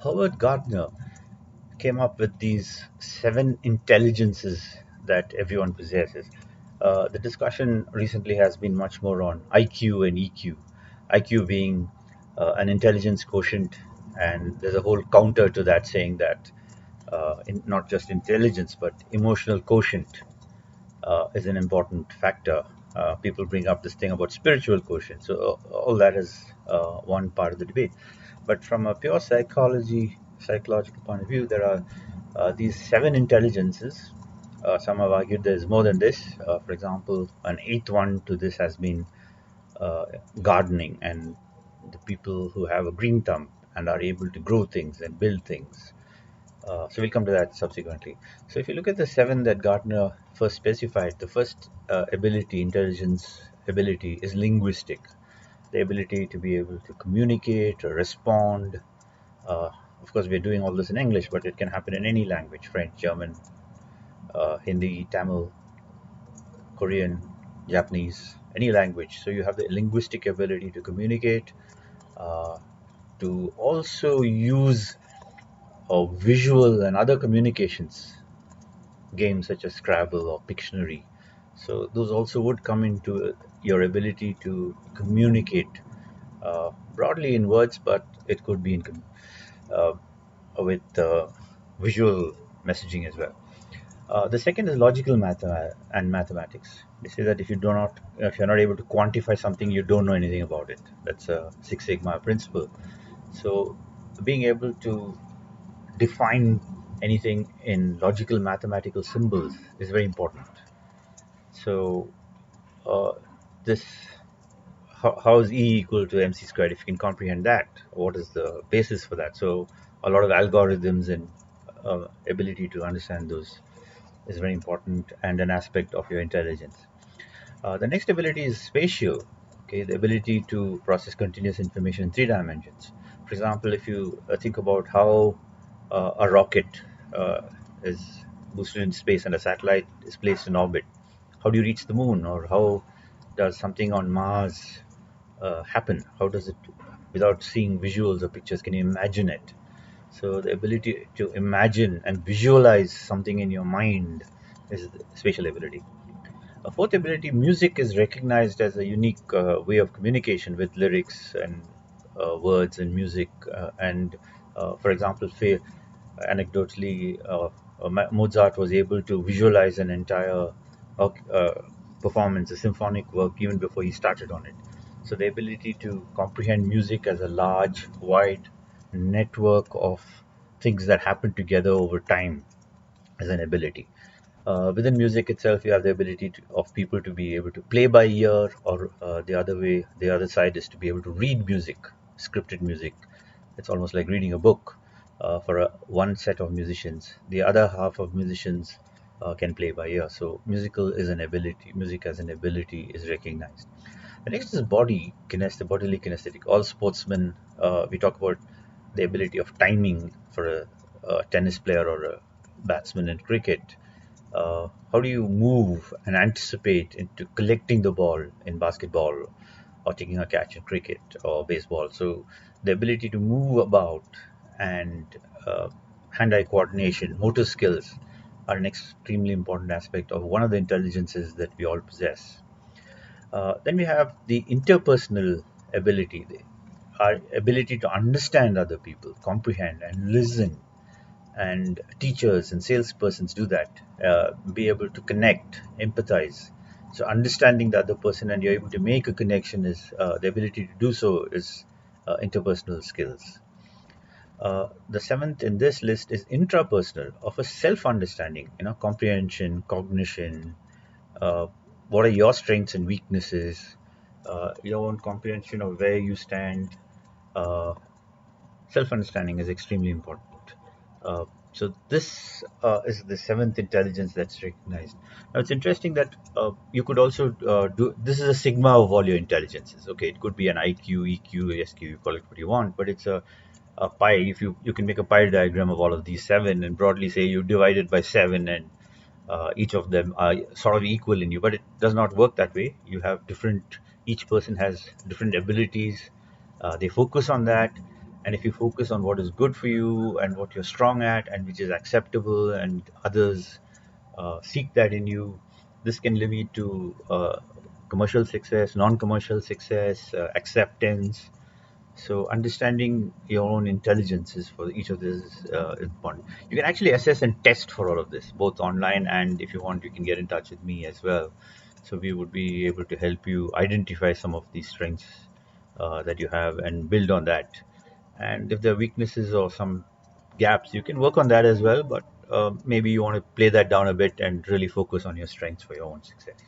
Howard Gardner came up with these seven intelligences that everyone possesses. The discussion recently has been much more on IQ and EQ. IQ being an intelligence quotient, and there's a whole counter to that saying that not just intelligence but emotional quotient is an important factor. People bring up this thing about spiritual quotient. So all that is one part of the debate. But from a pure psychological point of view, there are these seven intelligences. Some have argued there's more than this. For example, an eighth one to this has been uh, gardening, and the people who have a green thumb and are able to grow things and build things. So we'll come to that subsequently. So if you look at the seven that Gartner first specified, the first intelligence ability is linguistic, the ability to be able to communicate or respond. Uh, of course, we're doing all this in English, but it can happen in any language: French, German, Hindi, Tamil, Korean, Japanese, any language. So you have the linguistic ability to communicate, uh, to also use visual and other communications games such as Scrabble or Pictionary. So those also would come into your ability to communicate broadly in words, but it could be uh, with visual messaging as well. The second is logical math and mathematics. They say that if you're not able to quantify something, you don't know anything about it. That's a Six Sigma principle. So being able to define anything in logical mathematical symbols is very important. So uh, this how is E equal to MC squared? If you can comprehend that, what is the basis for that? So a lot of algorithms and ability to understand those is very important and an aspect of your intelligence. The next ability is spatial. Okay, the ability to process continuous information in three dimensions. For example, if you think about how a rocket uh, is boosted in space and a satellite is placed in orbit, how do you reach the moon, or how does something on Mars happen? How does it, without seeing visuals or pictures, can you imagine it? So the ability to imagine and visualize something in your mind is the spatial ability. A fourth ability, music is recognized as a unique way of communication with lyrics and words and music. And for example, anecdotally, Mozart was able to visualize an entire performance, a symphonic work, even before he started on it. So the ability to comprehend music as a large, wide network of things that happen together over time is an ability. Within music itself, you have the ability of people to be able to play by ear, or the other side is to be able to read music, scripted music. It's almost like reading a book for one set of musicians. The other half of musicians can play by ear. So musical is an ability. Music as an ability is recognized. The next is bodily kinesthetic. All sportsmen, we talk about the ability of timing for a tennis player or a batsman in cricket. How do you move and anticipate into collecting the ball in basketball, or taking a catch in cricket or baseball? So the ability to move about and uh, hand-eye coordination, motor skills are an extremely important aspect of one of the intelligences that we all possess. Then we have the interpersonal ability, our ability to understand other people, comprehend and listen. And teachers and salespersons do that. Be able to connect, empathize. So understanding the other person and you're able to make a connection is the ability to do so is interpersonal skills. The seventh in this list is intrapersonal, of a self-understanding, comprehension, cognition. Uh, what are your strengths and weaknesses? Your own comprehension of where you stand. Uh, Self-understanding is extremely important. So this is the seventh intelligence that's recognized. Now it's interesting that you could also do this is a sigma of all your intelligences. Okay, it could be an IQ, EQ, SQ, you call it what you want, but it's a pie. If you can make a pie diagram of all of these seven and broadly say you divide it by seven, and each of them are sort of equal in you, but it does not work that way. You have different. Each person has different abilities. They focus on that, And if you focus on what is good for you and what you're strong at and which is acceptable, and others seek that in you, this can lead to commercial success, non-commercial success, acceptance. So understanding your own intelligences for each of this is important. You can actually assess and test for all of this, both online, and if you want, you can get in touch with me as well. So we would be able to help you identify some of these strengths that you have and build on that. And if there are weaknesses or some gaps, you can work on that as well. But maybe you want to play that down a bit and really focus on your strengths for your own success.